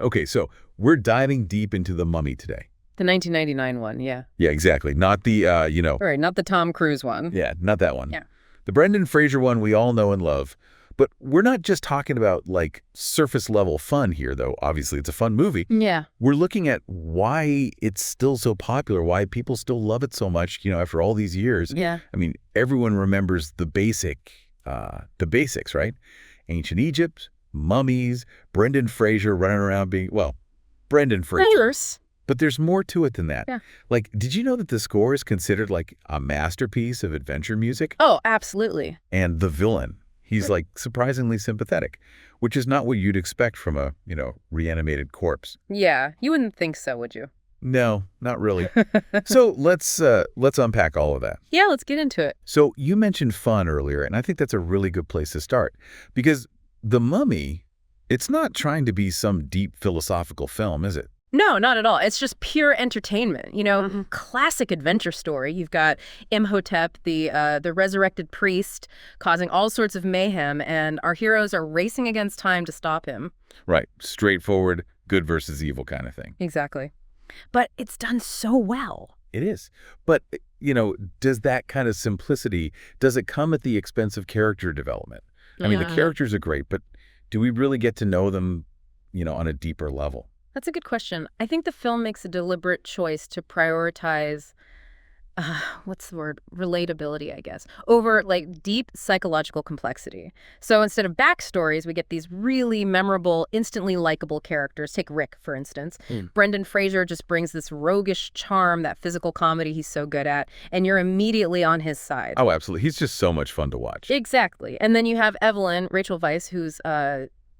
Okay, so we're diving deep into The Mummy today. The 1999 one, yeah. Yeah, exactly. Not the, Right, not the Tom Cruise one. yeah, not that one. Yeah. The Brendan Fraser one we all know and love. But we're not just talking about, like, surface-level fun here, though. Obviously, it's a fun movie. Yeah. We're looking at why it's still so popular, why people still love it so much, after all these years. Yeah. I mean, everyone remembers the basics, right? Ancient Egypt, mummies, Brendan Fraser running around being, well, Brendan Fraser. But there's more to it than that. Yeah. Like, did you know that the score is considered like a masterpiece of adventure music? Oh, absolutely. And the villain, he's like surprisingly sympathetic, which is not what you'd expect from a, reanimated corpse. Yeah, you wouldn't think so, would you? No, not really. So let's unpack all of that. Yeah, let's get into it. So you mentioned fun earlier, and I think that's a really good place to start. Because The Mummy, it's not trying to be some deep philosophical film, is it? No, not at all. It's just pure entertainment. Classic adventure story. You've got Imhotep, the resurrected priest, causing all sorts of mayhem, and our heroes are racing against time to stop him. Right. Straightforward, good versus evil kind of thing. Exactly. But it's done so well. It is. But, does that kind of simplicity, does it come at the expense of character development? I mean, the characters are great, but do we really get to know them, on a deeper level? That's a good question. I think the film makes a deliberate choice to prioritize, relatability, I guess, over deep psychological complexity. So instead of backstories, we get these really memorable, instantly likable characters. Take Rick, for instance. Brendan Fraser just brings this roguish charm, that physical comedy he's so good at, and you're immediately on his side. Oh, absolutely. He's just so much fun to watch. Exactly. And then you have Evelyn, Rachel Weisz, who's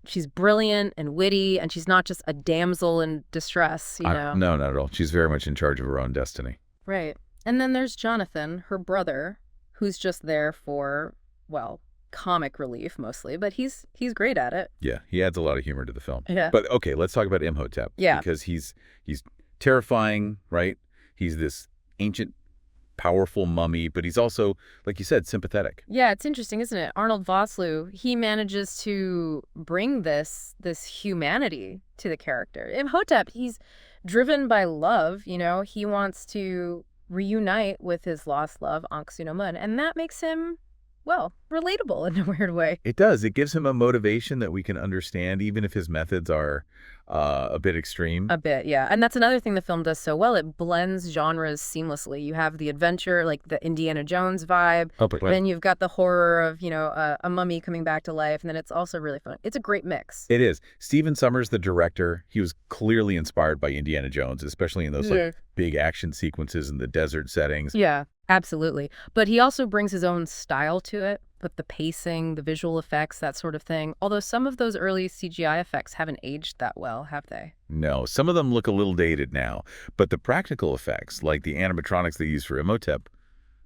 she's brilliant and witty, and she's not just a damsel in distress, No, not at all. She's very much in charge of her own destiny. Right. And then there's Jonathan, her brother, who's just there for, comic relief mostly, but he's great at it. Yeah, he adds a lot of humor to the film. Yeah. But okay, let's talk about Imhotep. Yeah. Because he's terrifying, right? He's this ancient, powerful mummy, but he's also, like you said, sympathetic. Yeah, it's interesting, isn't it? Arnold Vosloo, he manages to bring this humanity to the character. Imhotep, he's driven by love, he wants to reunite with his lost love, Ankh-Sunamun, and that makes him, relatable in a weird way. It does. It gives him a motivation that we can understand, even if his methods are a bit extreme. A bit, yeah. And that's another thing the film does so well. It blends genres seamlessly. You have the adventure, like the Indiana Jones vibe. Then you've got the horror of, a mummy coming back to life. And then it's also really fun. It's a great mix. It is. Sommers, the director, he was clearly inspired by Indiana Jones, especially in those big action sequences in the desert settings. Yeah, absolutely. But he also brings his own style to it, with the pacing, the visual effects, that sort of thing. Although some of those early CGI effects haven't aged that well, have they? No, some of them look a little dated now. But the practical effects, like the animatronics they use for Imhotep,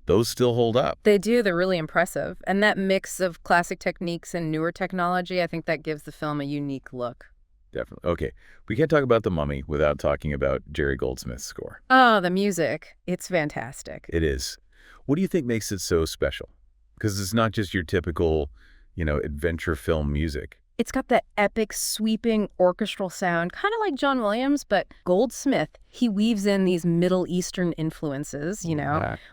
those still hold up. They do. They're really impressive. And that mix of classic techniques and newer technology, I think that gives the film a unique look. Definitely. Okay, we can't talk about The Mummy without talking about Jerry Goldsmith's score. Oh, the music. It's fantastic. It is. What do you think makes it so special? Because it's not just your typical, adventure film music. It's got that epic, sweeping orchestral sound, kind of like John Williams, but Goldsmith, he weaves in these Middle Eastern influences,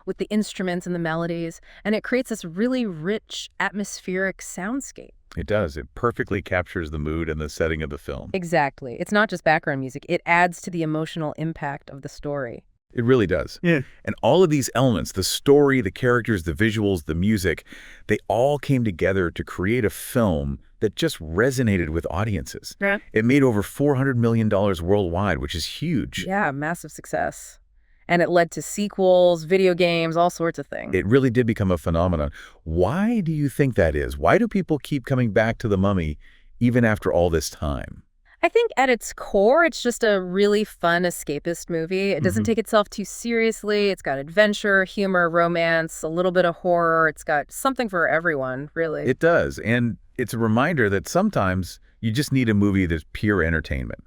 with the instruments and the melodies, and it creates this really rich, atmospheric soundscape. It does. It perfectly captures the mood and the setting of the film. Exactly. It's not just background music. It adds to the emotional impact of the story. It really does. Yeah. And all of these elements, the story, the characters, the visuals, the music, they all came together to create a film that just resonated with audiences. Yeah. It made over $400 million worldwide, which is huge. Yeah, massive success. And it led to sequels, video games, all sorts of things. It really did become a phenomenon. Why do you think that is? Why do people keep coming back to The Mummy even after all this time? I think at its core, it's just a really fun escapist movie. It doesn't take itself too seriously. It's got adventure, humor, romance, a little bit of horror. It's got something for everyone, really. It does. And it's a reminder that sometimes you just need a movie that's pure entertainment,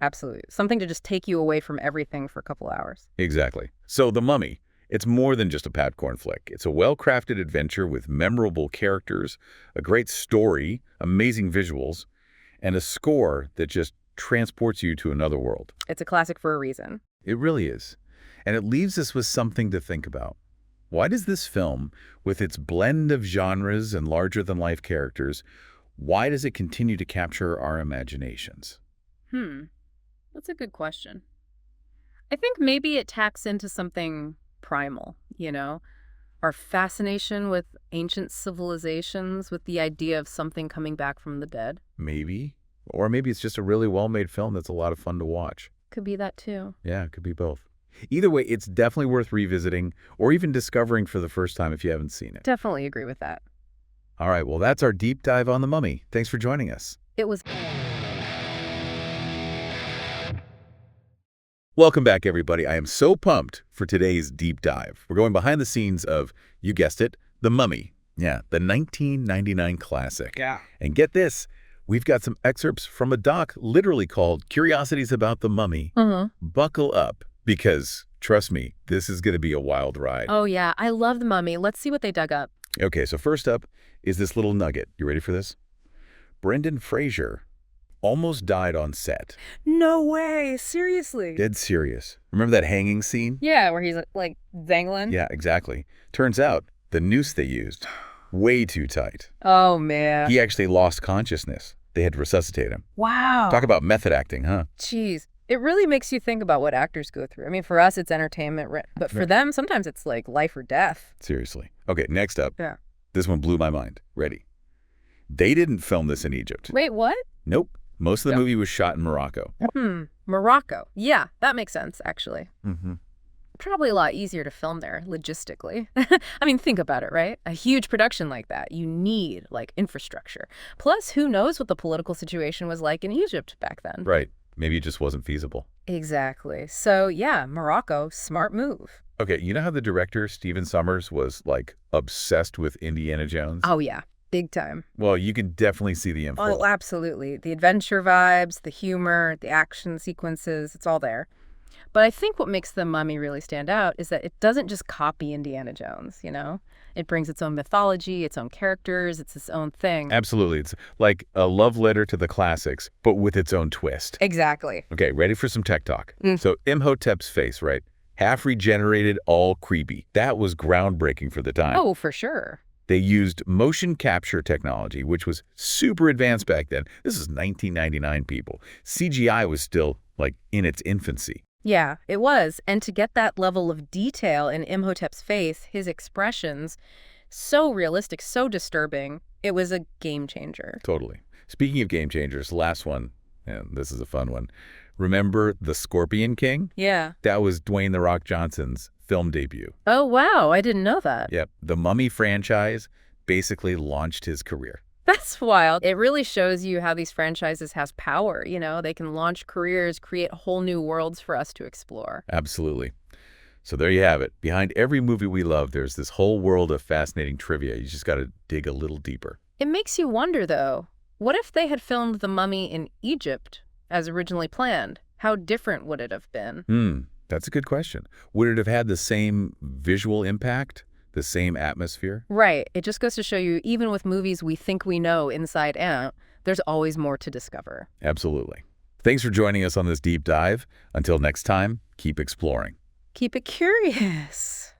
Absolutely. Something to just take you away from everything for a couple hours. Exactly. So The Mummy, it's more than just a popcorn flick. It's a well-crafted adventure with memorable characters, a great story, amazing visuals, and a score that just transports you to another world. It's a classic for a reason. It really is. And it leaves us with something to think about. Why does this film, with its blend of genres and larger-than-life characters, why does it continue to capture our imaginations? That's a good question. I think maybe it tacks into something primal, our fascination with ancient civilizations, with the idea of something coming back from the dead. Maybe. Or maybe it's just a really well-made film that's a lot of fun to watch. Could be that too. Yeah, it could be both. Either way, it's definitely worth revisiting or even discovering for the first time if you haven't seen it. Definitely agree with that. All right, well, that's our deep dive on The Mummy. Thanks for joining us. It was... Welcome back, everybody. I am so pumped for today's deep dive. We're going behind the scenes of, you guessed it, The Mummy. Yeah, the 1999 classic. Yeah. And get this, we've got some excerpts from a doc literally called Curiosities About the Mummy. Buckle up, because, trust me, this is going to be a wild ride. Oh, yeah. I love The Mummy. Let's see what they dug up. Okay, so first up is this little nugget. You ready for this? Brendan Fraser almost died on set. No way. Seriously. Dead serious. Remember that hanging scene? Yeah, where he's like dangling. Yeah, exactly. Turns out the noose they used, way too tight. Oh, man. He actually lost consciousness. They had to resuscitate him. Wow. Talk about method acting, huh? Jeez. It really makes you think about what actors go through. I mean, for us, it's entertainment, but for them, sometimes it's like life or death. Seriously. Okay, next up. Yeah. This one blew my mind. Ready? They didn't film this in Egypt. Wait, what? Nope. Most of the movie was shot in Morocco. Morocco. Yeah, that makes sense, actually. Probably a lot easier to film there, logistically. I mean, think about it, right? A huge production like that, you need, infrastructure. Plus, who knows what the political situation was like in Egypt back then? Right. Maybe it just wasn't feasible. Exactly. So, yeah, Morocco, smart move. Okay, you know how the director, Sommers, was, obsessed with Indiana Jones? Oh, yeah. Big time. Well, you can definitely see the influence. Oh, absolutely. The adventure vibes, the humor, the action sequences, it's all there. But I think what makes The Mummy really stand out is that it doesn't just copy Indiana Jones, It brings its own mythology, its own characters, it's its own thing. Absolutely. It's like a love letter to the classics, but with its own twist. Exactly. Okay, ready for some tech talk? So Imhotep's face, right? Half regenerated, all creepy. That was groundbreaking for the time. Oh, for sure. They used motion capture technology, which was super advanced back then. This is 1999, people. CGI was still, in its infancy. Yeah, it was. And to get that level of detail in Imhotep's face, his expressions, so realistic, so disturbing, it was a game changer. Totally. Speaking of game changers, last one, and this is a fun one. Remember The Scorpion King? Yeah. That was Dwayne "The Rock" Johnson's film debut. Oh, wow. I didn't know that. Yep. The Mummy franchise basically launched his career. That's wild. It really shows you how these franchises has power, They can launch careers, create whole new worlds for us to explore. Absolutely. So there you have it. Behind every movie we love, there's this whole world of fascinating trivia. You just got to dig a little deeper. It makes you wonder, though, what if they had filmed The Mummy in Egypt as originally planned? How different would it have been? That's a good question. Would it have had the same visual impact? The same atmosphere? Right. It just goes to show you, even with movies we think we know inside out, there's always more to discover. Absolutely. Thanks for joining us on this deep dive. Until next time, keep exploring. Keep it curious.